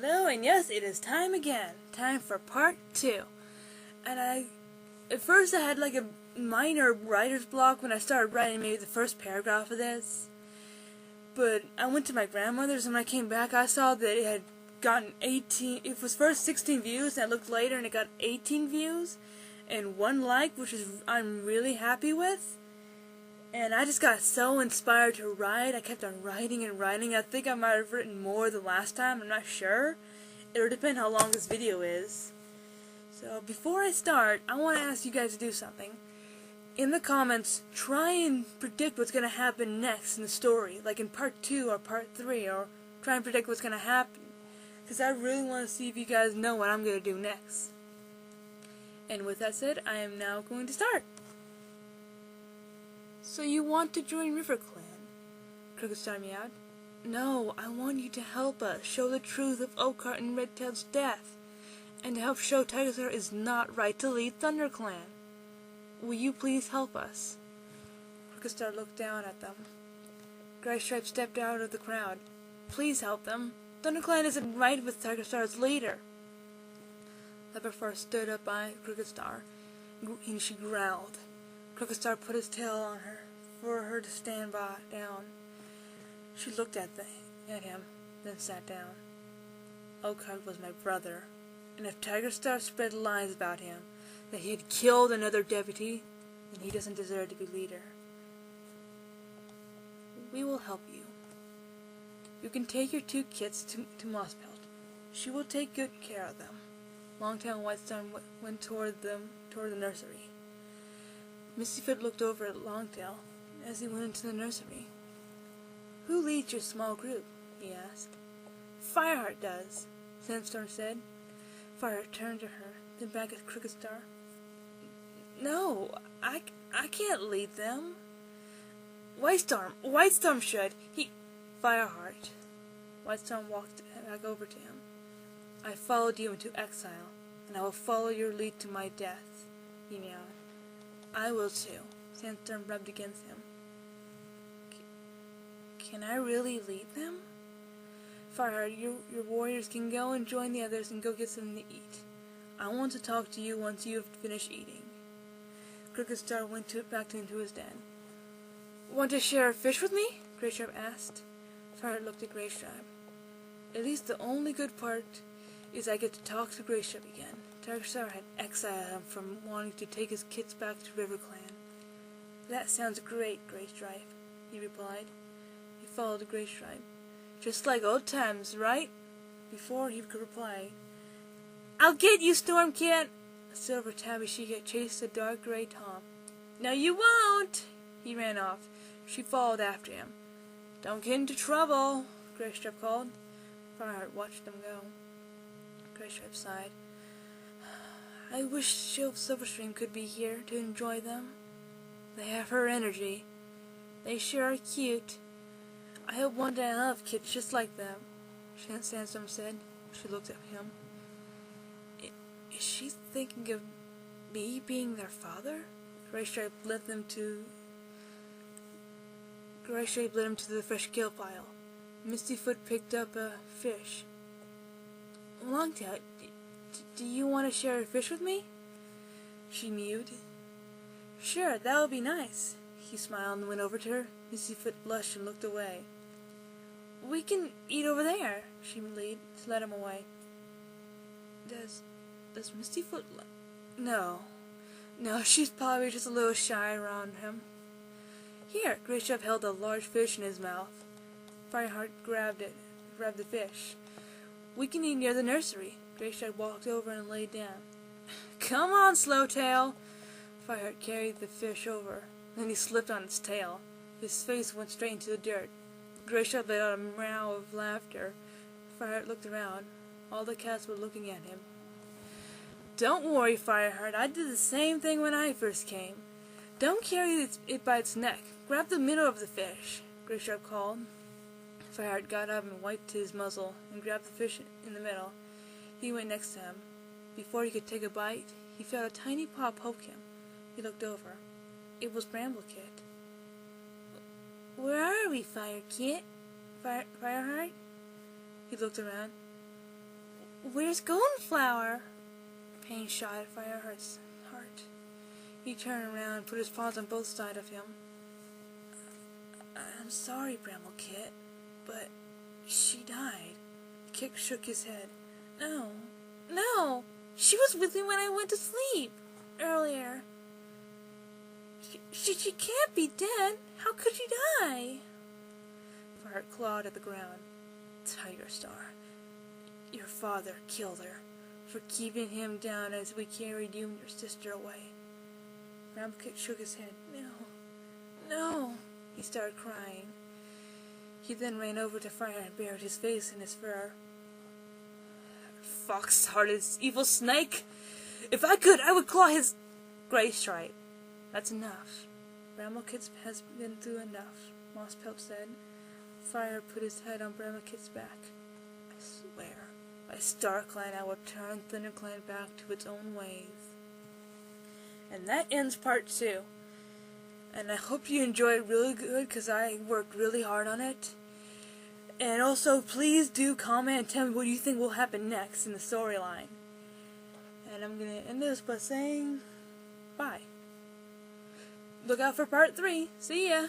Hello, and yes, it is time again. Time for part 2. And at first I had like a minor writer's block when I started writing maybe the first paragraph of this. But I went to my grandmother's, and when I came back I saw that it had gotten 18, it was first 16 views, and I looked later and it got 18 views and 1 like, which I'm really happy with. And I just got so inspired to write. I kept on writing and writing. I think I might have written more the last time. I'm not sure. It'll depend how long this video is. So before I start, I want to ask you guys to do something. In the comments, try and predict what's going to happen next in the story. Like in part 2 or part 3. Or try and predict what's going to happen. Because I really want to see if you guys know what I'm going to do next. And with that said, I am now going to start. So you want to join RiverClan? Crooked Star meowed. No, I want you to help us show the truth of Oakheart and Redtail's death, and to help show Tigerclaw is not right to lead Thunderclan. Will you please help us? Crooked Star looked down at them. Greystripe stepped out of the crowd. Please help them. Thunderclan isn't right with Tigerclaw as leader. Leopardfur stood up by Crooked Star, and she growled. Crooked Star put his tail on her, for her to stand down. She looked at him, then sat down. Oakheart was my brother, and if Tigerstar spread lies about him, that he had killed another deputy, then he doesn't deserve to be leader. We will help you. You can take your 2 kits to Mosspelt. She will take good care of them. Longtail and Whitestar went toward the nursery. Mistyfoot looked over at Longtail as he went into the nursery. Who leads your small group? He asked. Fireheart does, Sandstorm said. Fireheart turned to her, then back at Crooked Star. No, I can't lead them. Whitestorm should. Fireheart. Whitestorm walked back over to him. I followed you into exile, and I will follow your lead to my death, he meowed. I will too. Sandstorm rubbed against him. Can I really lead them? Fireheart, your warriors can go and join the others and go get something to eat. I want to talk to you once you have finished eating. Crooked Star went back into his den. Want to share a fish with me? Greystripe asked. Fireheart looked at Greystripe. At least the only good part is I get to talk to Greystripe again. Tigerstar had exiled him from wanting to take his kits back to RiverClan. That sounds great, Greystripe, he replied. He followed Greystripe. Just like old times, right? Before he could reply, I'll get you, Stormcat! A silver tabby she chased a dark gray Tom. No, you won't! He ran off. She followed after him. Don't get into trouble, Greystripe called. Fireheart watched them go. Greystripe sighed. I wish Silverstream could be here to enjoy them. They have her energy. They sure are cute. I hope one day I'll have kids just like them, Sandstorm said. She looked at him. Is she thinking of me being their father? Greystripe led him to the fresh kill pile. Mistyfoot picked up a fish. Longtail, do you want to share a fish with me? She mewed. Sure, that would be nice. He smiled and went over to her. Mistyfoot blushed and looked away. We can eat over there, she led him away. Does Mistyfoot No, she's probably just a little shy around him. Here, Greystripe held a large fish in his mouth. Fireheart grabbed the fish. We can eat near the nursery. Greystripe walked over and laid down. Come on, Slowtail! Fireheart carried the fish over. Then he slipped on its tail. His face went straight into the dirt. Greystripe let out a meow of laughter. Fireheart looked around. All the cats were looking at him. Don't worry, Fireheart. I did the same thing when I first came. Don't carry it by its neck. Grab the middle of the fish, Greystripe called. Fireheart got up and wiped his muzzle and grabbed the fish in the middle. He went next to him. Before he could take a bite, he felt a tiny paw poke him. He looked over. It was Bramblekit. Where are we, Fireheart? He looked around. Where's Goldenflower? Pain shot at Fireheart's heart. He turned around and put his paws on both sides of him. I'm sorry, Bramble-Kit, but she died. Kit shook his head. No, she was with me when I went to sleep earlier. She can't be dead. How could she die? Fireheart clawed at the ground. Tigerstar, your father killed her for keeping him down as we carried you and your sister away. Bramble-Kit shook his head. No. He started crying. He then ran over to Fireheart and buried his face in his fur. Fox-hearted evil snake! If I could, I would claw his gray stripe. That's enough. Bramble-Kit has been through enough, Mosspelt said. Fire put his head on Bramble-Kit's back. I swear, by StarClan I will turn Thunderclan back to its own ways. And that ends part 2. And I hope you enjoyed it really good, because I worked really hard on it. And also, please do comment and tell me what you think will happen next in the storyline. And I'm going to end this by saying bye. Look out for part 3. See ya!